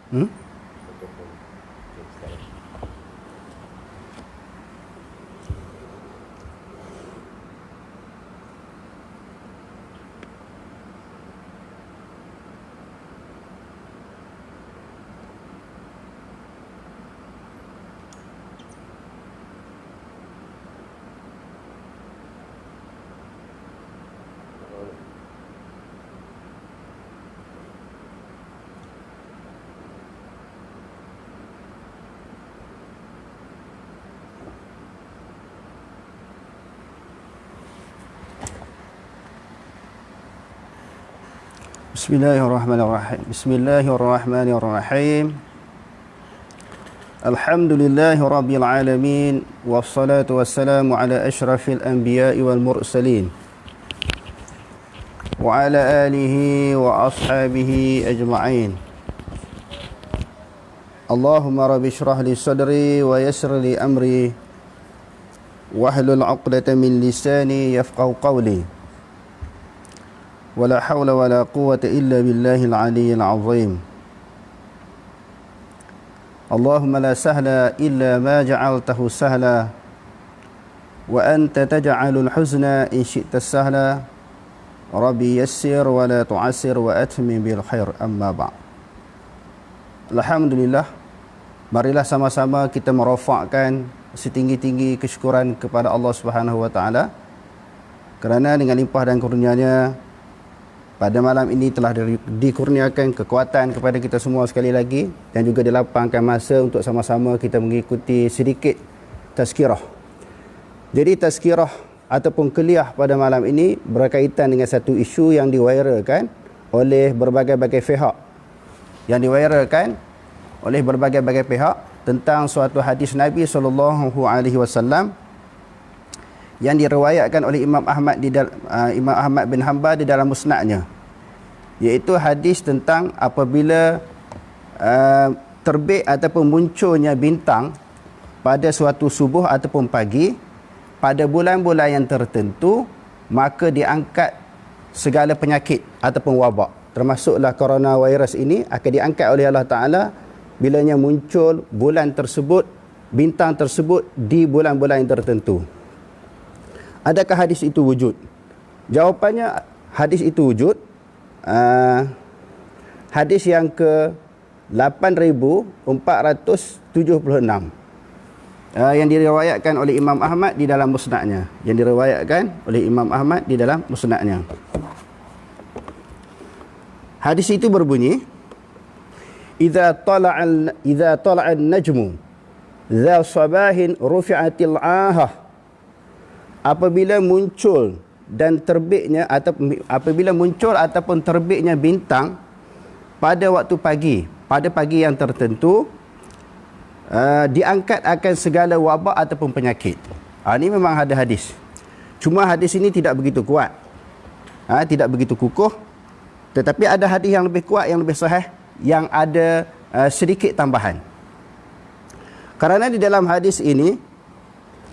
Hmm? Bismillahirrahmanirrahim. Bismillahirrahmanirrahim. Alhamdulillahi rabbil alamin, wassalatu wassalamu ala asyrafil anbiya'i wal mursalin wa ala alihi wa ashabihi ajma'in. Allahumma rabbi shrah li sadri wa yassir li amri wahlul 'uqdatam min lisani yafqahu qawli. ولا حول ولا قوة إلا بالله العلي العظيم. اللهم لا سهل إلا ما جعلته سهلا وأنت تجعل الحزن إن شئت السهلا. ربي يسر ولا تعسر وأتمم بالخير. أما بعد. Alhamdulillah, marilah sama-sama kita merofakkan setinggi-tinggi kesyukuran kepada Allah Subhanahu wa taala kerana dengan limpah dan kurnia-Nya pada malam ini telah dikurniakan kekuatan kepada kita semua sekali lagi, dan juga dilapangkan masa untuk sama-sama kita mengikuti sedikit tazkirah. Jadi tazkirah ataupun kuliah pada malam ini berkaitan dengan satu isu yang diviralkan oleh berbagai-bagai pihak. Yang diviralkan oleh berbagai-bagai pihak tentang suatu hadis Nabi SAW yang diriwayatkan oleh Imam Ahmad bin Hanbal di dalam musnadnya, iaitu hadis tentang apabila terbit ataupun munculnya bintang pada suatu subuh ataupun pagi pada bulan-bulan yang tertentu, maka diangkat segala penyakit ataupun wabak, termasuklah coronavirus ini akan diangkat oleh Allah Ta'ala bilanya muncul bulan tersebut, bintang tersebut di bulan-bulan yang tertentu. Adakah hadis itu wujud? Jawapannya, hadis itu wujud. Hadis yang ke 8476 yang diriwayatkan oleh Imam Ahmad di dalam musnadnya. Hadis itu berbunyi, Idza tala'an najmu dza sabahin rufi'atil 'ahah. Apabila muncul ataupun terbitnya bintang pada waktu pagi, pada pagi yang tertentu, diangkat akan segala wabak ataupun penyakit. Ini memang ada hadis. Cuma hadis ini tidak begitu kuat, tidak begitu kukuh. Tetapi ada hadis yang lebih kuat, yang lebih sahih, yang ada sedikit tambahan. Kerana di dalam hadis ini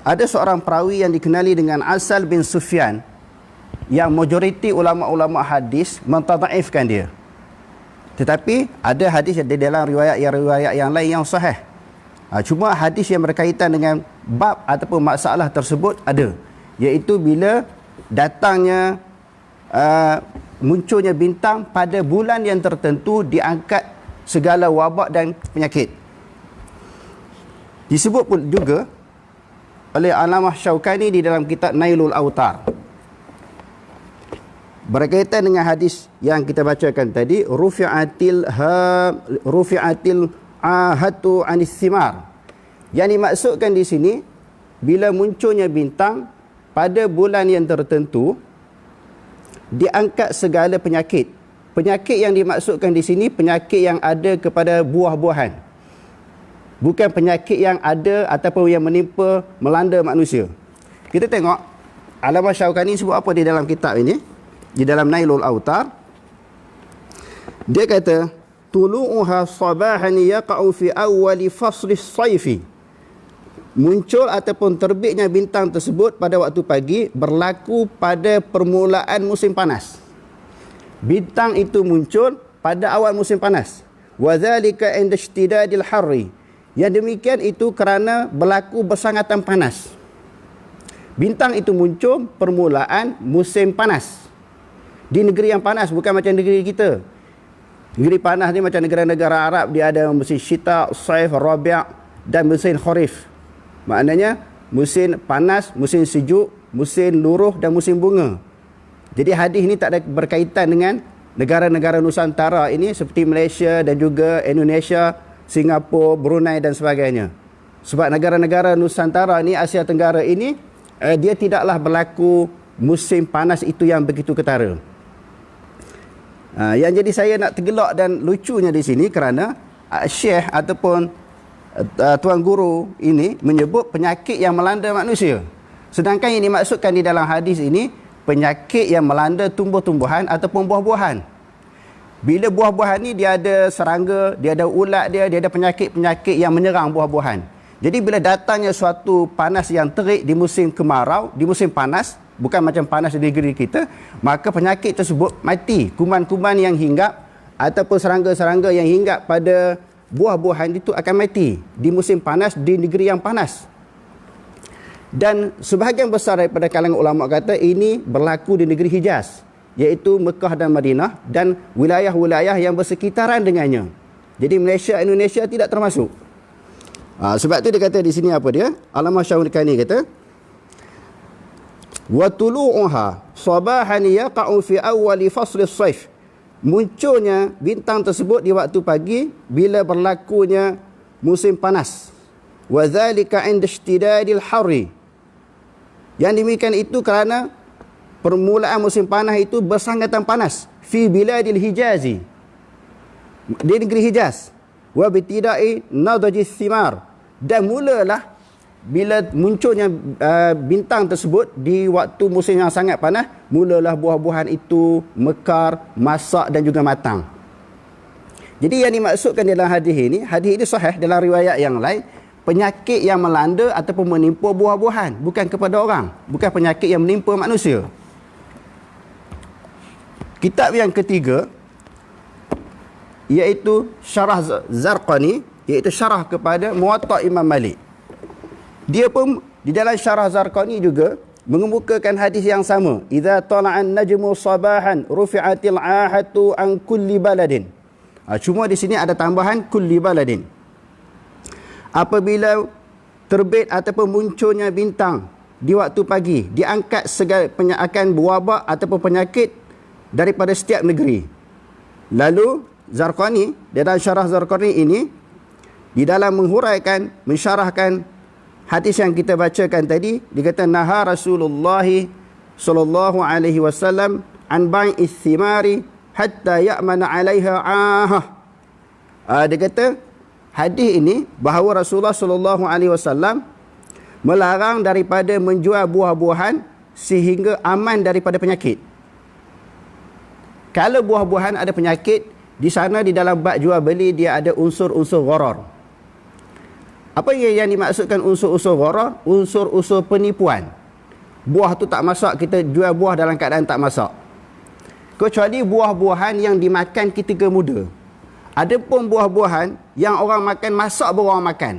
ada seorang perawi yang dikenali dengan Asal bin Sufyan, yang majoriti ulama-ulama hadis mentadhaifkan dia. Tetapi ada hadis di dalam riwayat yang lain yang sahih. Cuma hadis yang berkaitan dengan bab ataupun masalah tersebut ada, iaitu bila datangnya munculnya bintang pada bulan yang tertentu, diangkat segala wabak dan penyakit. Disebut pun juga oleh Alamah Syaukani di dalam kitab Nailul Autar berkaitan dengan hadis yang kita bacakan tadi, rufi'atil ahatu anis thimar. Yang dimaksudkan di sini, bila munculnya bintang pada bulan yang tertentu, diangkat segala penyakit. Penyakit yang dimaksudkan di sini penyakit yang ada kepada buah-buahan, bukan penyakit yang ada ataupun yang melanda manusia. Kita tengok Alamah Syaukani sebut apa di dalam kitab ini, di dalam Nailul Autar. Dia kata, tulu'uha sabahan yaqa'u fi awwali fasli saifi. Muncul ataupun terbitnya bintang tersebut pada waktu pagi berlaku pada permulaan musim panas. Bintang itu muncul pada awal musim panas. wa dzalika inda ishtidadil harri. Yang demikian itu kerana berlaku bersangatan panas. Bintang itu muncul permulaan musim panas. Di negeri yang panas, bukan macam negeri kita. Negeri panas ni macam negara-negara Arab, dia ada musim syita, saif, rabi' dan musim kharif. Maknanya musim panas, musim sejuk, musim luruh dan musim bunga. Jadi hadis ni tak ada berkaitan dengan negara-negara Nusantara ini seperti Malaysia dan juga Indonesia, Singapura, Brunei dan sebagainya. Sebab negara-negara Nusantara ni, Asia Tenggara ini, dia tidaklah berlaku musim panas itu yang begitu ketara. Yang jadi saya nak tergelak dan lucunya di sini kerana Syekh ataupun Tuan Guru ini menyebut penyakit yang melanda manusia. Sedangkan yang dimaksudkan di dalam hadis ini penyakit yang melanda tumbuh-tumbuhan ataupun buah-buahan. Bila buah-buahan ni dia ada serangga, dia ada ulat dia ada penyakit-penyakit yang menyerang buah-buahan. Jadi bila datangnya suatu panas yang terik di musim kemarau, di musim panas, bukan macam panas di negeri kita, maka penyakit tersebut mati. Kuman-kuman yang hinggap ataupun serangga-serangga yang hinggap pada buah-buahan itu akan mati di musim panas di negeri yang panas. Dan sebahagian besar daripada kalangan ulama kata ini berlaku di negeri Hijaz, iaitu Mekah dan Madinah dan wilayah-wilayah yang bersekitaran dengannya. Jadi Malaysia, Indonesia tidak termasuk. Sebab tu dia kata di sini apa dia? Allamah Syarukani kata, wa tulu'uha sabahan yaqa'u fi awwali fasl as-sayf. Munculnya bintang tersebut di waktu pagi bila berlakunya musim panas. Wa dzalika 'inda ishtidadil harri. Yang demikian itu kerana permulaan musim panas itu bersangatan panas fi biladil Hijazi, di negeri Hijaz. Wa bitida'i nadajis thimar, dan mulalah bila munculnya bintang tersebut di waktu musim yang sangat panas, mulalah buah-buahan itu mekar, masak dan juga matang. Jadi yang dimaksudkan dalam hadis ini sahih dalam riwayat yang lain, penyakit yang melanda ataupun menimpa buah-buahan, bukan kepada orang, bukan penyakit yang menimpa manusia. Kitab yang ketiga iaitu Syarah Zarqani, iaitu syarah kepada Muwatta' Imam Malik. Dia pun di dalam Syarah Zarqani juga mengemukakan hadis yang sama, idza tala'an najmu sabahan rufi'atil ahatu an kulli baladin. Cuma di sini ada tambahan kulli baladin. Apabila terbit ataupun munculnya bintang di waktu pagi, diangkat segala akan wabak ataupun penyakit daripada setiap negeri. Lalu Zarqani, dalam Syarah Zarqani ini, di dalam menghuraikan, mensyarahkan hadis yang kita bacakan tadi, dia kata naha Rasulullah sallallahu alaihi wasallam an bai'is thimari hatta ya'mana 'alaiha 'ahah. Dia kata hadis ini bahawa Rasulullah sallallahu alaihi wasallam melarang daripada menjual buah-buahan sehingga aman daripada penyakit. Kalau buah-buahan ada penyakit, di sana di dalam bab jual beli dia ada unsur-unsur gharar. Apa yang dimaksudkan unsur-unsur gharar? Unsur-unsur penipuan. Buah tu tak masak, kita jual buah dalam keadaan tak masak. Kecuali buah-buahan yang dimakan ketika muda. Ada pun buah-buahan yang orang makan, masak baru orang makan.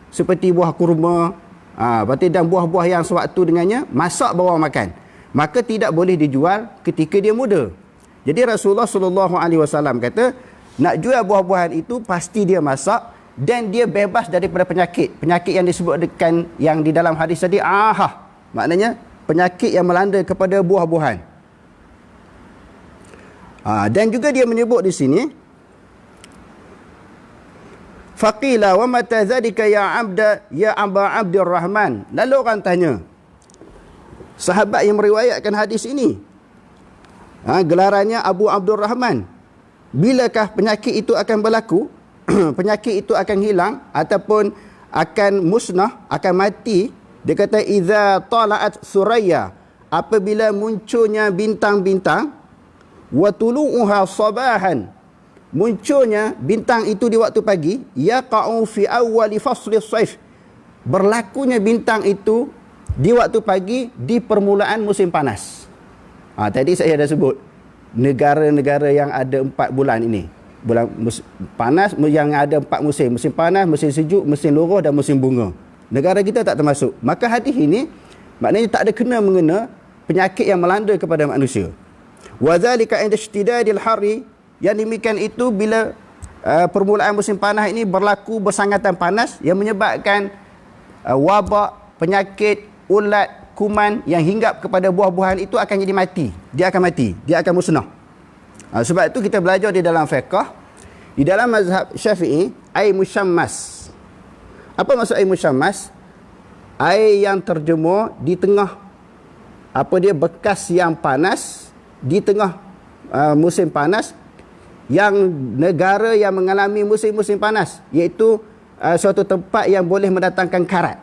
Seperti buah kurma, berarti dan buah-buah yang sewaktu dengannya, masak baru orang makan. Maka tidak boleh dijual ketika dia muda. Jadi Rasulullah SAW kata, nak jual buah-buahan itu pasti dia masak dan dia bebas daripada penyakit. Penyakit yang disebutkan yang di dalam hadis tadi, ahah. Maknanya penyakit yang melanda kepada buah-buahan. Dan juga dia menyebut di sini, faqila wa mata dzalika ya Aba Abdurrahman. Lalu orang tanya, sahabat yang meriwayatkan hadis ini, gelarannya Abu Abdurrahman, bilakah penyakit itu akan berlaku? Penyakit itu akan hilang ataupun akan musnah, akan mati? Dia kata idza tala'at suraya, apabila munculnya bintang-bintang, wa tulu'uha sabahan, munculnya bintang itu di waktu pagi, yaqa'u fi awwali fasli shaif, berlakunya bintang itu di waktu pagi di permulaan musim panas. Tadi saya dah sebut negara-negara yang ada 4 bulan ini. panas yang ada 4 musim. Musim panas, musim sejuk, musim luruh dan musim bunga. Negara kita tak termasuk. Maka hadis ini maknanya tak ada kena-mengena penyakit yang melanda kepada manusia. Wa dzalika 'inda ishtidadil harri, yang demikian itu bila permulaan musim panas ini berlaku bersangatan panas yang menyebabkan wabak, penyakit, ulat, kuman yang hinggap kepada buah-buahan itu akan jadi mati. Dia akan mati, dia akan musnah. Sebab itu kita belajar di dalam fiqh, di dalam mazhab Syafi'i, air musyammas. Apa maksud air musyammas? Air yang terjemur di tengah bekas yang panas, di tengah musim panas, yang negara yang mengalami musim-musim panas, iaitu suatu tempat yang boleh mendatangkan karat.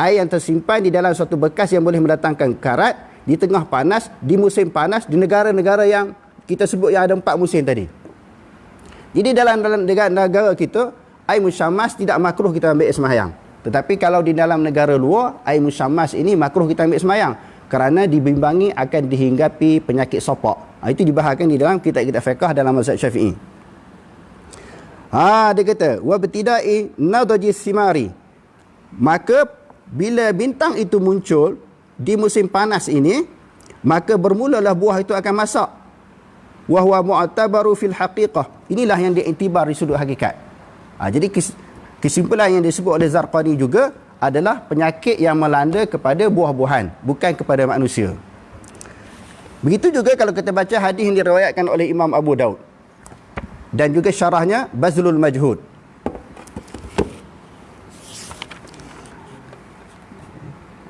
Air yang tersimpan di dalam suatu bekas yang boleh mendatangkan karat di tengah panas, di musim panas, di negara-negara yang kita sebut yang ada 4 musim tadi. Jadi dalam negara kita, air musyammas tidak makruh kita ambil sembahyang. Tetapi kalau di dalam negara luar, air musyammas ini makruh kita ambil sembahyang kerana dibimbangi akan dihinggapi penyakit sopak. Itu dibahaskan di dalam kitab-kitab fiqh dalam mazhab Syafi'i. Dia kata, wa btida'i nadajis simari. Maka bila bintang itu muncul di musim panas ini, maka bermulalah buah itu akan masak. Wa huwa mu'tabaru fil haqiqah. Inilah yang diiktibar di sudut hakikat. Jadi kesimpulan yang disebut oleh Zarqani juga adalah penyakit yang melanda kepada buah-buahan, bukan kepada manusia. Begitu juga kalau kita baca hadis yang diriwayatkan oleh Imam Abu Daud dan juga syarahnya Bazlul Majhud.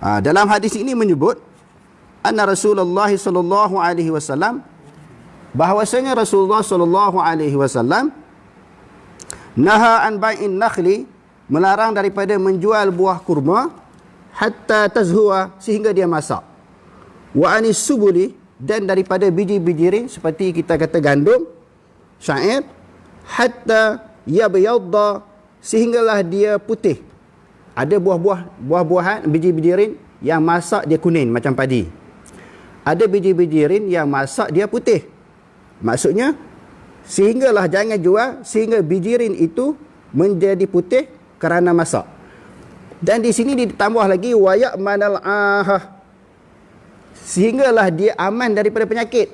Dalam hadis ini menyebut anna Rasulullah sallallahu alaihi wasallam, bahwasanya Rasulullah sallallahu alaihi wasallam naha an bai'in nakhli, melarang daripada menjual buah kurma hatta tazhuwa, sehingga dia masak. Wa anis subuli, dan daripada biji-bijirin seperti kita kata gandum, syair, hatta yabyadda, sehinggalah dia putih. Ada buah-buahan, biji-bijirin yang masak dia kuning macam padi. Ada biji-bijirin yang masak dia putih. Maksudnya sehinggalah jangan jual sehingga bijirin itu menjadi putih kerana masak. Dan di sini ditambah lagi wayak manal ahah, sehinggalah dia aman daripada penyakit.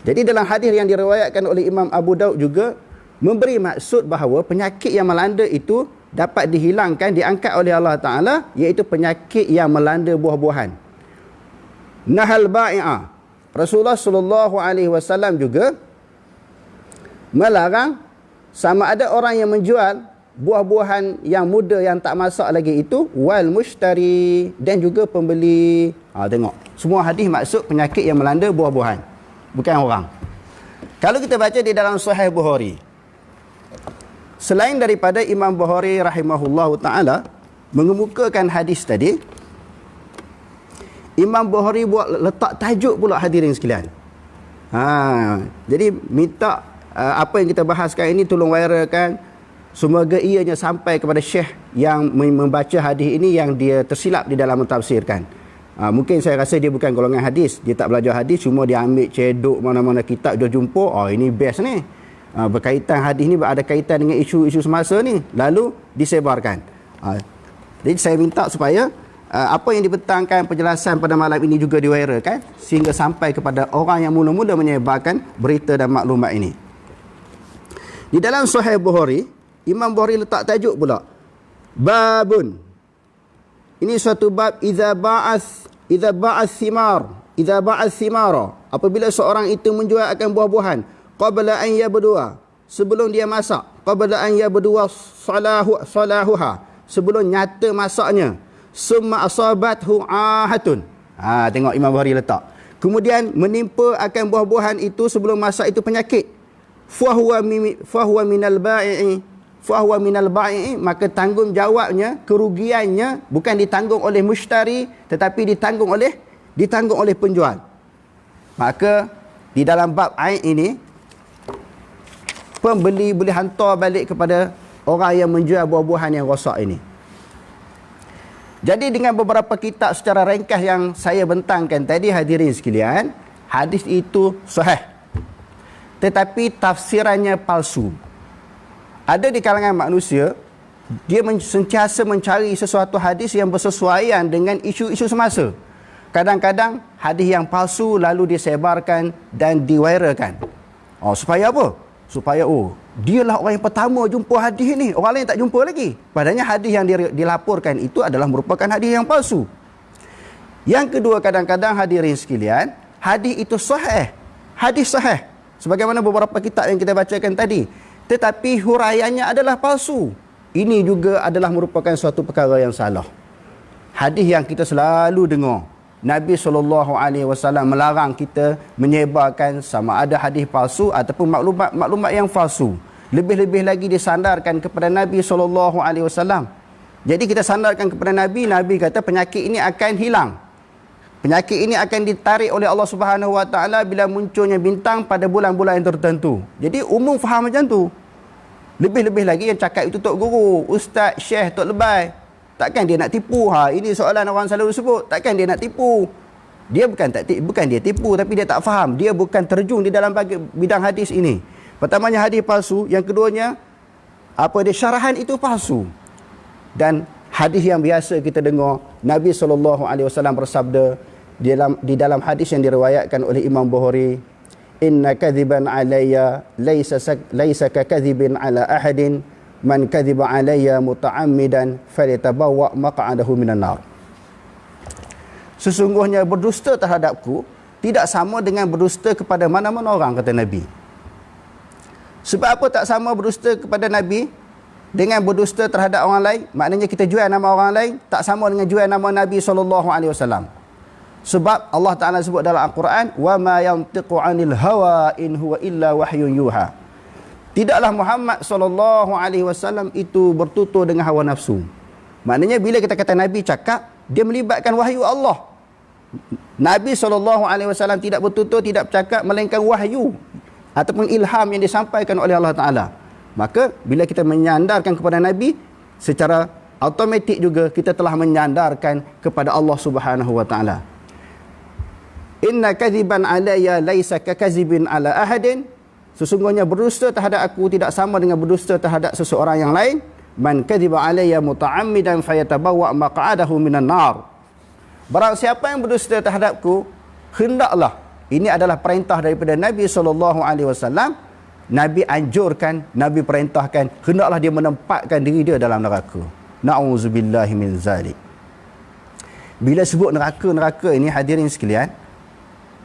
Jadi dalam hadis yang diriwayatkan oleh Imam Abu Daud juga memberi maksud bahawa penyakit yang melanda itu dapat dihilangkan, diangkat oleh Allah Ta'ala, iaitu penyakit yang melanda buah-buahan. Nahal ba'i'ah, Rasulullah sallallahu alaihi wasallam juga melarang sama ada orang yang menjual buah-buahan yang muda yang tak masak lagi itu, wal mushtari, dan juga pembeli. Tengok, semua hadis maksud penyakit yang melanda buah-buahan, bukan orang. Kalau kita baca di dalam Sahih Bukhari, selain daripada Imam Bukhari rahimahullahu ta'ala mengemukakan hadis tadi, Imam Bukhari buat letak tajuk pula hadirin sekalian. Jadi minta apa yang kita bahas sekarang ini tolong viralkan, semoga ianya sampai kepada syekh yang membaca hadis ini yang dia tersilap di dalam mentafsirkan. Mungkin saya rasa dia bukan golongan hadis, dia tak belajar hadis, cuma dia ambil cedok mana-mana kitab dia jumpa, ini best ni. Berkaitan hadis ni ada kaitan dengan isu-isu semasa ni, lalu disebarkan. Jadi saya minta supaya apa yang dibentangkan penjelasan pada malam ini juga diviralkan sehingga sampai kepada orang yang mula-mula menyebarkan berita dan maklumat ini. Di dalam Sahih Bukhari, Imam Bukhari letak tajuk pula, babun. Ini suatu bab, idza ba'ath thimara, apabila seorang itu menjual akan buah-buahan, qabla an yabdua, sebelum dia masak, qabla an yabdua salahuha, sebelum nyata masaknya, summa asabathu ahatun. Tengok Imam Bukhari letak, kemudian menimpa akan buah-buahan itu sebelum masak itu penyakit, fahuwa minal bai'i, maka tanggungjawabnya, kerugiannya bukan ditanggung oleh mushtari tetapi ditanggung oleh penjual. Maka di dalam bab ain ini, pembeli boleh hantar balik kepada orang yang menjual buah-buahan yang rosak ini. Jadi dengan beberapa kitab secara ringkas yang saya bentangkan tadi hadirin sekalian, hadis itu sahih. tetapi tafsirannya palsu. Ada di kalangan manusia, dia sentiasa mencari sesuatu hadis yang bersesuaian dengan isu-isu semasa. Kadang-kadang hadis yang palsu lalu disebarkan dan diviralkan. Supaya apa? Supaya dialah orang yang pertama jumpa hadis ni, orang lain tak jumpa lagi. Padahal hadis yang dilaporkan itu adalah merupakan hadis yang palsu. Yang kedua, kadang-kadang hadirin sekalian, hadis itu sahih. Hadis sahih. Sebagaimana beberapa kitab yang kita bacakan tadi. Tetapi huraiannya adalah palsu. Ini juga adalah merupakan suatu perkara yang salah. Hadis yang kita selalu dengar, Nabi SAW melarang kita menyebarkan sama ada hadis palsu ataupun maklumat yang palsu. Lebih-lebih lagi disandarkan kepada Nabi SAW. Jadi kita sandarkan kepada Nabi, Nabi kata penyakit ini akan hilang. Penyakit ini akan ditarik oleh Allah Subhanahu Wa Taala bila munculnya bintang pada bulan-bulan yang tertentu. Jadi umum faham macam tu. Lebih-lebih lagi yang cakap itu tok guru, ustaz, syekh, tok lebay. Takkan dia nak tipu? Ini soalan orang selalu sebut. Takkan dia nak tipu? Dia bukan dia tipu, tapi dia tak faham. Dia bukan terjun di dalam bidang hadis ini. Pertamanya hadis palsu, yang keduanya syarahan itu palsu. Dan hadis yang biasa kita dengar, Nabi SAW bersabda di dalam hadis yang diriwayatkan oleh Imam Bukhari, inna kadhiban alayya laysa ka kadhibin ala ahadin man kadhiba alayya muta'ammidan falyatabawwa maq'adahu minan nar. Sesungguhnya berdusta terhadapku tidak sama dengan berdusta kepada mana-mana orang, kata Nabi. Sebab apa tak sama berdusta kepada Nabi dengan berdusta terhadap orang lain? Maknanya kita jual nama orang lain tak sama dengan jual nama Nabi SAW. Sebab Allah Ta'ala sebut dalam Al-Quran, wa ma yantiqu 'anil hawa in huwa illa wahyun yuha. Tidaklah Muhammad SAW itu bertutur dengan hawa nafsu. Maknanya bila kita kata Nabi cakap, dia melibatkan wahyu Allah. Nabi SAW tidak bertutur, tidak bercakap, melainkan wahyu ataupun ilham yang disampaikan oleh Allah Ta'ala. Maka bila kita menyandarkan kepada Nabi, secara automatik juga kita telah menyandarkan kepada Allah Subhanahu Wa Ta'ala. Inna kadhiban alayya laysa kakazibin ala ahadin. Sesungguhnya berdusta terhadap aku tidak sama dengan berdusta terhadap seseorang yang lain. Man kadhiba alayya muta'ammidan fayatabawwa maq'adahu minan nar. Barang siapa yang berdusta terhadapku, hendaklah, ini adalah perintah daripada Nabi SAW. Nabi anjurkan, Nabi perintahkan, hendaklah dia menempatkan diri dia dalam neraka. Na'udzubillahi min zalik. Bila sebut neraka ini, hadirin sekalian,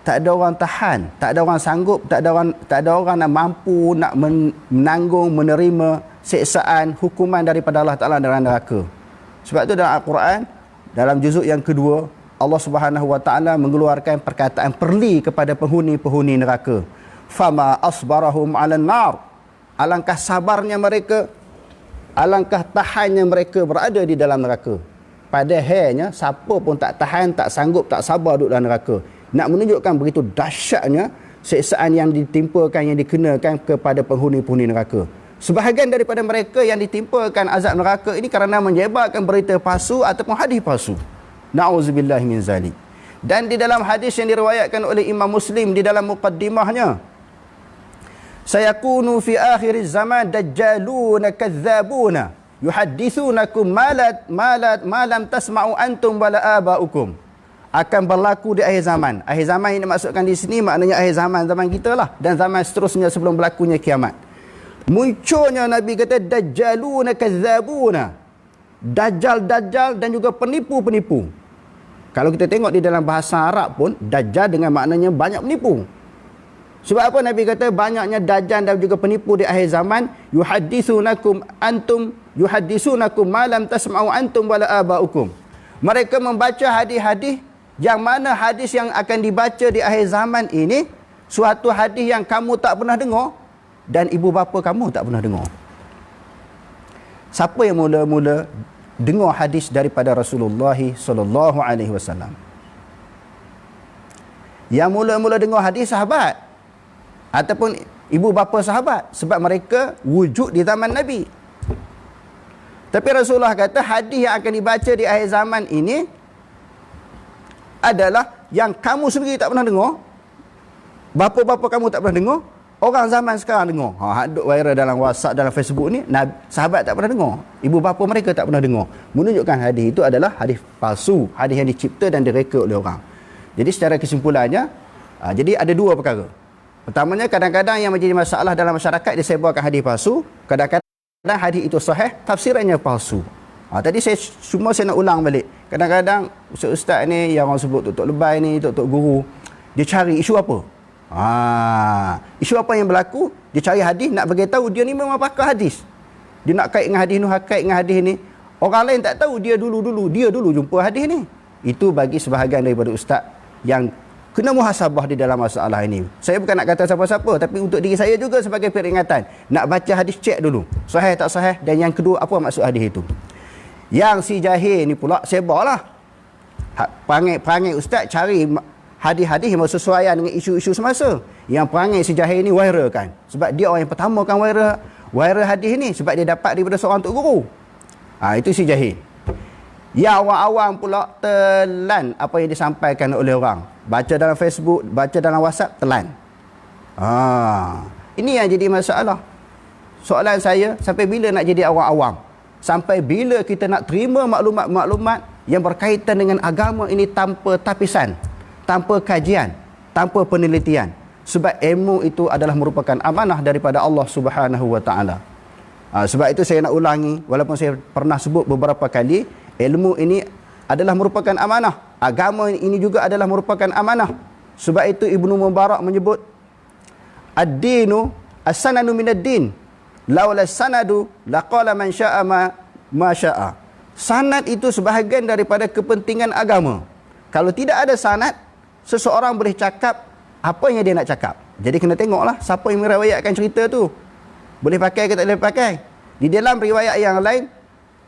tak ada orang tahan, tak ada orang sanggup, tak ada orang yang mampu nak menanggung, menerima siksaan, hukuman daripada Allah Ta'ala dalam neraka. Sebab itu dalam Al-Quran, dalam juzuk yang kedua, Allah Subhanahu Wa Ta'ala mengeluarkan perkataan perli kepada penghuni-penghuni neraka. Fama asbarahum 'alan nar. Alangkah sabarnya mereka, alangkah tahannya mereka berada di dalam neraka. Padahalnya siapa pun tak tahan, tak sanggup, tak sabar duduk dalam neraka. Nak menunjukkan begitu dahsyatnya siksaan yang ditimpakan, yang dikenakan kepada penghuni-penghuni neraka. Sebahagian daripada mereka yang ditimpakan azab neraka ini kerana menyebarkan berita palsu ataupun hadis palsu. Na'udzubillahi min zalik. Dan di dalam hadis yang diriwayatkan oleh Imam Muslim di dalam muqaddimahnya, sayakunu fi akhir zaman dajjaluna kadzabuna yuhaddithunakum ma lam tasma'u antum wala aba'ukum. Akan berlaku di akhir zaman. Akhir zaman ini maksudkan di sini maknanya akhir zaman kita lah, dan zaman seterusnya sebelum berlakunya kiamat. Munculnya Nabi kata dajjaluna kadzabuna. Dajjal dan juga penipu-penipu. Kalau kita tengok di dalam bahasa Arab pun, dajjal dengan maknanya banyak penipu. Sebab apa Nabi kata banyaknya dajjal dan juga penipu di akhir zaman? Yuhaddithunakum ma lam tasma'u antum wala aba'ukum. Mereka membaca hadis-hadis yang mana hadis yang akan dibaca di akhir zaman ini suatu hadis yang kamu tak pernah dengar dan ibu bapa kamu tak pernah dengar. Siapa yang mula-mula dengar hadis daripada Rasulullah sallallahu alaihi wasallam? Yang mula-mula dengar hadis sahabat ataupun ibu bapa sahabat, sebab mereka wujud di zaman Nabi. Tapi Rasulullah kata hadis yang akan dibaca di akhir zaman ini adalah yang kamu sendiri tak pernah dengar, bapa-bapa kamu tak pernah dengar, Orang zaman sekarang dengar. Duk viral dalam WhatsApp, dalam Facebook ni, sahabat tak pernah dengar. Ibu bapa mereka tak pernah dengar. Menunjukkan hadis itu adalah hadis palsu, hadis yang dicipta dan direka oleh orang. Jadi secara kesimpulannya, jadi ada dua perkara. Pertamanya, kadang-kadang yang menjadi masalah dalam masyarakat disebarkan hadis palsu. Kadang-kadang hadis itu sahih, tafsirannya palsu. Tadi saya nak ulang balik. Kadang-kadang ustaz-ustaz ni yang orang sebut tok lebay ni, tok guru, dia cari isu apa? Isu apa yang berlaku, dia cari hadis, nak bagi tahu dia ni memang pakar hadis. Dia nak kait dengan hadis ni, kait dengan hadis ni. Orang lain tak tahu, dia dulu jumpa hadis ni. Itu bagi sebahagian daripada ustaz yang kena muhasabah di dalam masalah ini. Saya bukan nak kata siapa-siapa, tapi untuk diri saya juga sebagai peringatan. Nak baca hadis, cek dulu sahih tak sahih, dan yang kedua, apa maksud hadis itu. Yang si jahil ni pula sebarlah. Perangai ustaz cari hadis-hadis yang bersesuaian dengan isu-isu semasa. Yang perangai si jahil ni viralkan. Sebab dia orang yang pertama kan viral hadis ni, sebab dia dapat daripada seorang tok guru. Itu si jahil. Yang orang awam pula telan apa yang disampaikan oleh orang. Baca dalam Facebook, baca dalam WhatsApp, telan. Ini yang jadi masalah. Soalan saya, sampai bila nak jadi orang awam? Sampai bila kita nak terima maklumat-maklumat yang berkaitan dengan agama ini tanpa tapisan, tanpa kajian, tanpa penelitian. Sebab ilmu itu adalah merupakan amanah daripada Allah Subhanahu wa taala. Sebab itu saya nak ulangi, walaupun saya pernah sebut beberapa kali, ilmu ini adalah merupakan amanah. Agama ini juga adalah merupakan amanah. Sebab itu Ibnu Mubarak menyebut, ad-dinu as-sanadu minad-din. Laula sanadu laqala man syaa ma syaa. Sanad itu sebahagian daripada kepentingan agama. Kalau tidak ada sanad, seseorang boleh cakap apa yang dia nak cakap. Jadi kena tengoklah siapa yang meriwayatkan cerita tu. Boleh pakai ke tak boleh pakai. Di dalam riwayat yang lain,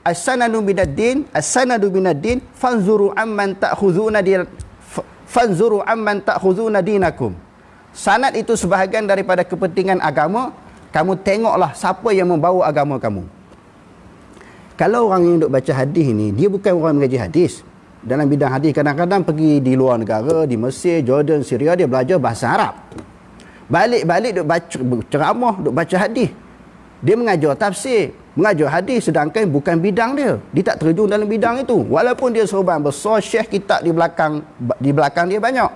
as-sanadu minad-din, as-sanadu minad-din, fanzuru amman ta'khuduna dinakum. Sanad itu sebahagian daripada kepentingan agama. Kamu tengoklah siapa yang membawa agama kamu. Kalau orang yang duk baca hadis ni, dia bukan orang mengaji hadis. Dalam bidang hadis, kadang-kadang pergi di luar negara, di Mesir, Jordan, Syria, dia belajar bahasa Arab. Balik-balik duk baca ceramah, duk baca hadis. Dia mengajar tafsir, mengajar hadis, sedangkan bukan bidang dia. Dia tak terjun dalam bidang itu. Walaupun dia seorang besar, syekh kitab di belakang dia banyak.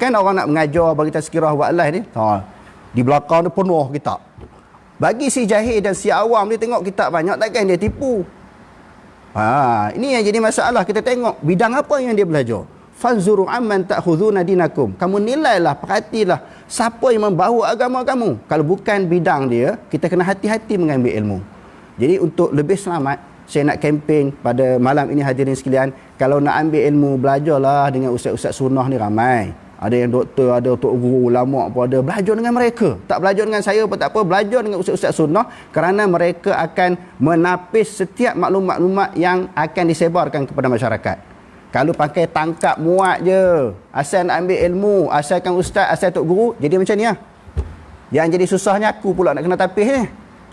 Kan orang nak mengajar bagi tazkirah wa alah ni, di belakang dia penuh kitab. Bagi si jahil dan si awam, dia tengok kitab banyak, takkan dia tipu. Ini yang jadi masalah. Kita tengok bidang apa yang dia belajar. Fanzuru amman ta'khuduna dinakum. Kamu nilailah, perhatilah siapa yang membawa agama kamu. Kalau bukan bidang dia, kita kena hati-hati mengambil ilmu. Jadi untuk lebih selamat, saya nak kempen pada malam ini hadirin sekalian, kalau nak ambil ilmu, belajarlah dengan ustaz-ustaz sunnah ni ramai. Ada yang doktor, ada tok guru, ulama pun ada. Belajar dengan mereka. Tak belajar dengan saya pun tak apa. Belajar dengan ustaz-ustaz sunnah, kerana mereka akan menapis setiap maklumat-maklumat yang akan disebarkan kepada masyarakat. Kalau pakai tangkap muat je, asal nak ambil ilmu, asalkan ustaz, asal tok guru, jadi macam ni lah. Yang jadi susahnya aku pula nak kena tapis ni.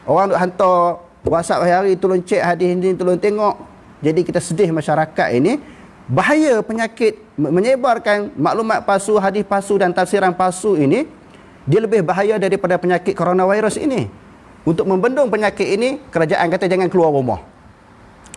Orang duk hantar WhatsApp hari-hari, tolong cek hadis ni, tolong tengok. Jadi kita sedih masyarakat ini. Bahaya penyakit menyebarkan maklumat palsu, hadis palsu dan tafsiran palsu ini, dia lebih bahaya daripada penyakit coronavirus ini. Untuk membendung penyakit ini, kerajaan kata jangan keluar rumah,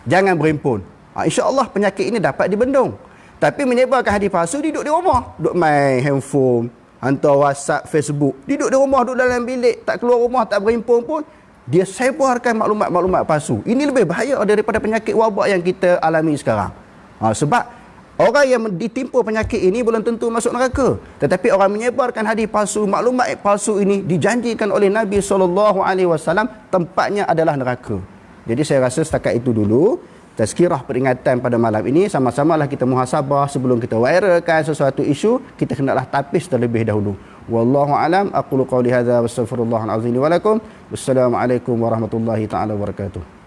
jangan berhimpun. InsyaAllah penyakit ini dapat dibendung. Tapi menyebarkan hadis palsu, duduk di rumah, duduk main handphone, hantar WhatsApp, Facebook, duduk di rumah, duduk dalam bilik, tak keluar rumah, tak berhimpun pun, dia sebarkan maklumat-maklumat palsu. Ini lebih bahaya daripada penyakit wabak yang kita alami sekarang. Sebab orang yang ditimpa penyakit ini belum tentu masuk neraka, tetapi orang menyebarkan hadis palsu, maklumat palsu ini dijanjikan oleh Nabi SAW tempatnya adalah neraka. Jadi saya rasa setakat itu dulu tazkirah peringatan pada malam ini. Sama-samalah kita muhasabah sebelum kita viralkan sesuatu isu, kita hendaklah tapis terlebih dahulu. Wallahu alam, aqulu qawli hadza wastaghfirullahal azim li wa lakum. Wassalamualaikum warahmatullahi taala wabarakatuh.